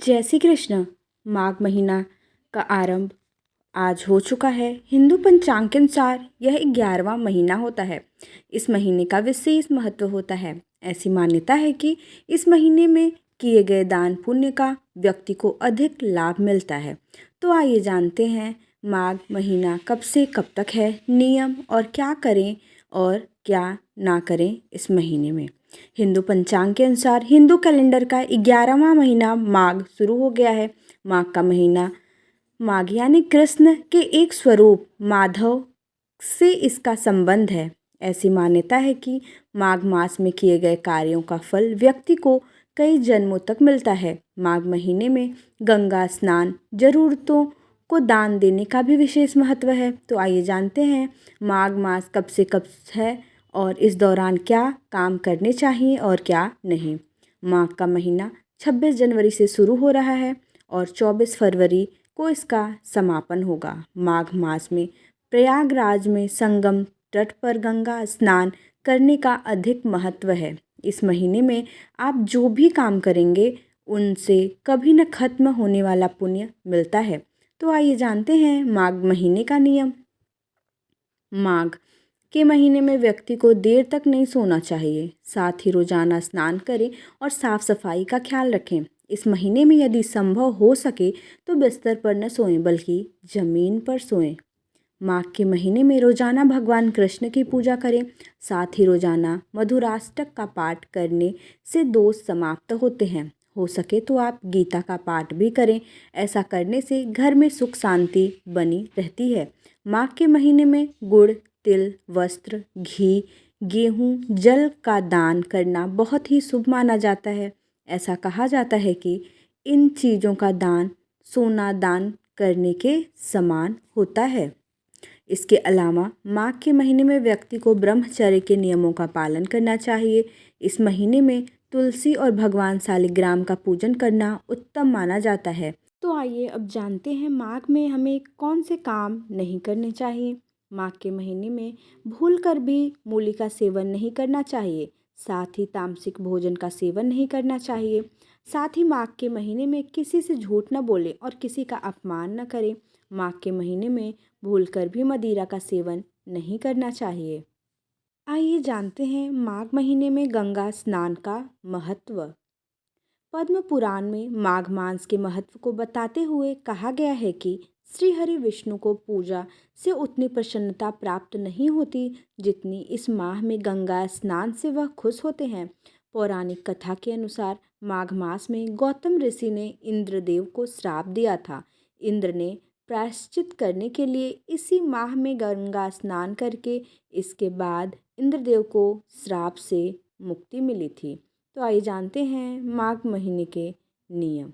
जय श्री कृष्ण। माघ महीना का आरंभ आज हो चुका है। हिंदू पंचांग के अनुसार यह 11वां महीना होता है। इस महीने का विशेष महत्व होता है। ऐसी मान्यता है कि इस महीने में किए गए दान पुण्य का व्यक्ति को अधिक लाभ मिलता है। तो आइए जानते हैं माघ महीना कब से कब तक है, नियम और क्या करें और क्या ना करें इस महीने में। हिंदू पंचांग के अनुसार हिंदू कैलेंडर का 11वां महीना माघ शुरू हो गया है। माघ का महीना माघ यानी कृष्ण के एक स्वरूप माधव से इसका संबंध है। ऐसी मान्यता है कि माघ मास में किए गए कार्यों का फल व्यक्ति को कई जन्मों तक मिलता है। माघ महीने में गंगा स्नान, जरूरतों को दान देने का भी विशेष महत्व है। तो आइए जानते हैं माघ मास कब से कब है और इस दौरान क्या काम करने चाहिए और क्या नहीं। माघ का महीना 26 जनवरी से शुरू हो रहा है और 24 फरवरी को इसका समापन होगा। माघ मास में प्रयागराज में संगम तट पर गंगा स्नान करने का अधिक महत्व है। इस महीने में आप जो भी काम करेंगे उनसे कभी न खत्म होने वाला पुण्य मिलता है। तो आइए जानते हैं माघ महीने का नियम। माघ के महीने में व्यक्ति को देर तक नहीं सोना चाहिए। साथ ही रोजाना स्नान करें और साफ सफाई का ख्याल रखें। इस महीने में यदि संभव हो सके तो बिस्तर पर न सोएं बल्कि जमीन पर सोएं। माघ के महीने में रोजाना भगवान कृष्ण की पूजा करें। साथ ही रोजाना मधुराष्टक का पाठ करने से दोष समाप्त होते हैं। हो सके तो आप गीता का पाठ भी करें। ऐसा करने से घर में सुख शांति बनी रहती है। माघ के महीने में गुड़, तिल, वस्त्र, घी, गेहूँ, जल का दान करना बहुत ही शुभ माना जाता है। ऐसा कहा जाता है कि इन चीज़ों का दान सोना दान करने के समान होता है। इसके अलावा माघ के महीने में व्यक्ति को ब्रह्मचर्य के नियमों का पालन करना चाहिए। इस महीने में तुलसी और भगवान शालिग्राम का पूजन करना उत्तम माना जाता है। तो आइए अब जानते हैं माघ में हमें कौन से काम नहीं करने चाहिए। माघ के महीने में भूलकर भी मूली का सेवन नहीं करना चाहिए। साथ ही तामसिक भोजन का सेवन नहीं करना चाहिए। साथ ही माघ के महीने में किसी से झूठ न बोले और किसी का अपमान न करें। माघ के महीने में भूलकर भी मदिरा का सेवन नहीं करना चाहिए। आइए जानते हैं माघ महीने में गंगा स्नान का महत्व। पद्म पुराण में माघ मास के महत्व को बताते हुए कहा गया है कि श्री हरि विष्णु को पूजा से उतनी प्रसन्नता प्राप्त नहीं होती जितनी इस माह में गंगा स्नान से वह खुश होते हैं। पौराणिक कथा के अनुसार माघ मास में गौतम ऋषि ने इंद्रदेव को श्राप दिया था। इंद्र ने प्रायश्चित करने के लिए इसी माह में गंगा स्नान करके इसके बाद इंद्रदेव को श्राप से मुक्ति मिली थी। तो आइए जानते हैं माघ महीने के नियम।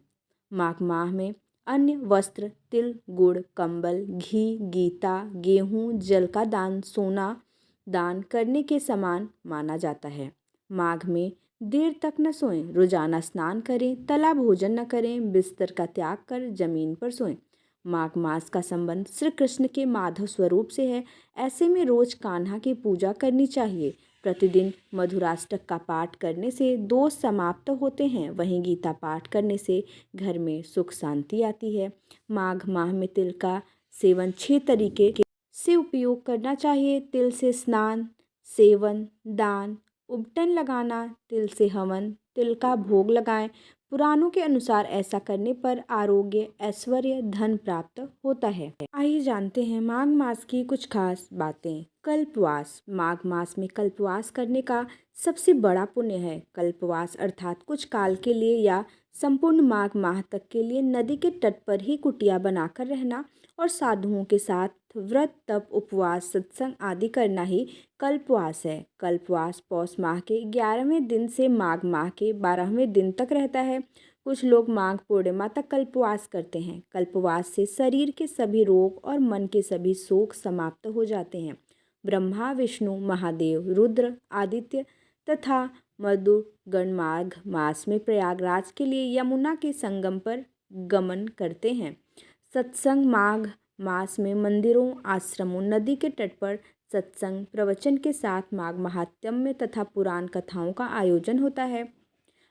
माघ माह में अन्य वस्त्र, तिल, गुड़, कंबल, घी, गीता, गेहूं, जल का दान, सोना दान करने के समान माना जाता है। माघ में देर तक न सोएं, रोजाना स्नान करें, तला भोजन न करें, बिस्तर का त्याग कर जमीन पर सोएं। माघ मास का संबंध श्री कृष्ण के माधव स्वरूप से है। ऐसे में रोज कान्हा की पूजा करनी चाहिए। प्रतिदिन मधुराष्टक का पाठ करने से दोष समाप्त होते हैं। वहीं गीता पाठ करने से घर में सुख शांति आती है। माघ माह में तिल का सेवन 6 तरीके से उपयोग करना चाहिए। तिल से स्नान, सेवन, दान, उबटन लगाना, तिल से हवन, तिल का भोग लगाएं। पुराणों के अनुसार ऐसा करने पर आरोग्य, ऐश्वर्य, धन प्राप्त होता है। आइए जानते हैं माघ मास की कुछ खास बातें। कल्पवास। माघ मास में कल्पवास करने का सबसे बड़ा पुण्य है। कल्पवास अर्थात कुछ काल के लिए या संपूर्ण माघ माह तक के लिए नदी के तट पर ही कुटिया बनाकर रहना और साधुओं के साथ व्रत, तप, उपवास, सत्संग आदि करना ही कल्पवास है। कल्पवास पौष माह के 11वें दिन से माघ माह के 12वें दिन तक रहता है। कुछ लोग माघ पूर्णिमा तक कल्पवास करते हैं। कल्पवास से शरीर के सभी रोग और मन के सभी शोक समाप्त हो जाते हैं। ब्रह्मा, विष्णु, महादेव, रुद्र, आदित्य तथा मधुगण माघ मास में प्रयागराज के लिए यमुना के संगम पर गमन करते हैं। सत्संग। माघ मास में मंदिरों, आश्रमों, नदी के तट पर सत्संग, प्रवचन के साथ माघ महात्म्य तथा पुराण कथाओं का आयोजन होता है।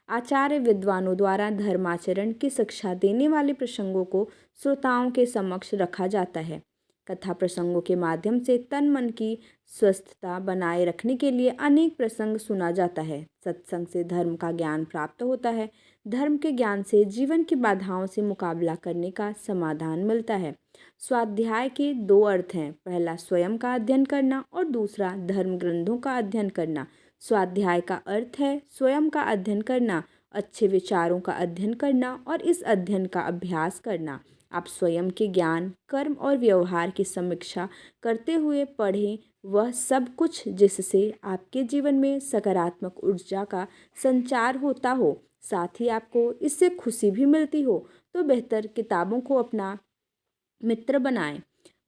आचार्य विद्वानों द्वारा धर्माचरण की शिक्षा देने वाले प्रसंगों को श्रोताओं के समक्ष रखा जाता है। कथा प्रसंगों के माध्यम से तन मन की स्वस्थता बनाए रखने के लिए अनेक प्रसंग सुना जाता है। सत्संग से धर्म का ज्ञान प्राप्त होता है। धर्म के ज्ञान से जीवन की बाधाओं से मुकाबला करने का समाधान मिलता है। स्वाध्याय के दो अर्थ हैं, पहला स्वयं का अध्ययन करना और दूसरा धर्म ग्रंथों का अध्ययन करना। स्वाध्याय का अर्थ है स्वयं का अध्ययन करना, अच्छे विचारों का अध्ययन करना और इस अध्ययन का अभ्यास करना। आप स्वयं के ज्ञान, कर्म और व्यवहार की समीक्षा करते हुए पढ़ें वह सब कुछ जिससे आपके जीवन में सकारात्मक ऊर्जा का संचार होता हो, साथ ही आपको इससे खुशी भी मिलती हो, तो बेहतर किताबों को अपना मित्र बनाएं।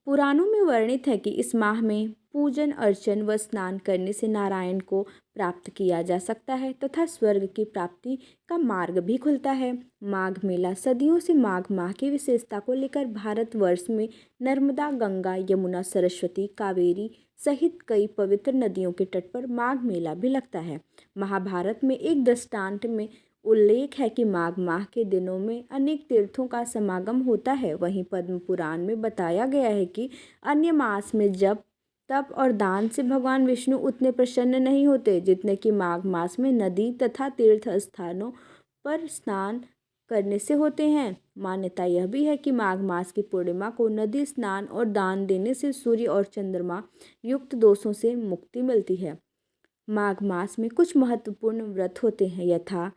पुराणों में वर्णित है कि इस माह में पूजन अर्चन व स्नान करने से नारायण को प्राप्त किया जा सकता है तथा स्वर्ग की प्राप्ति का मार्ग भी खुलता है। माघ मेला सदियों से माघ माह की विशेषता को लेकर भारतवर्ष में नर्मदा, गंगा, यमुना, सरस्वती, कावेरी सहित कई पवित्र नदियों के तट पर माघ मेला भी लगता है। महाभारत में एक दृष्टांत में उल्लेख है कि माघ माह के दिनों में अनेक तीर्थों का समागम होता है। वहीं पद्म पुराण में बताया गया है कि अन्य मास में जप, तप और दान से भगवान विष्णु उतने प्रसन्न नहीं होते जितने कि माघ मास में नदी तथा तीर्थ स्थानों पर स्नान करने से होते हैं। मान्यता यह भी है कि माघ मास की पूर्णिमा को नदी स्नान और दान देने से सूर्य और चंद्रमा युक्त दोषों से मुक्ति मिलती है। माघ मास में कुछ महत्वपूर्ण व्रत होते हैं, यथा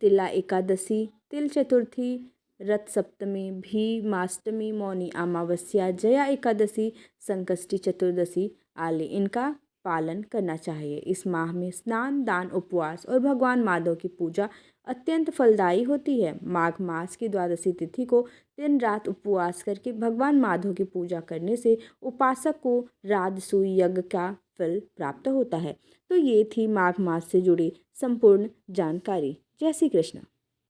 तिला एकादशी, तिल चतुर्थी, रथ सप्तमी, भीमाष्टमी, मौनी अमावस्या, जया एकादशी, संकष्टी चतुर्दशी आदि इनका पालन करना चाहिए। इस माह में स्नान, दान, उपवास और भगवान माधव की पूजा अत्यंत फलदायी होती है। माघ मास की द्वादशी तिथि को दिन रात उपवास करके भगवान माधव की पूजा करने से उपासक को राजसूय यज्ञ का फल प्राप्त होता है। तो ये थी माघ मास से जुड़ी संपूर्ण जानकारी। जय श्री कृष्ण।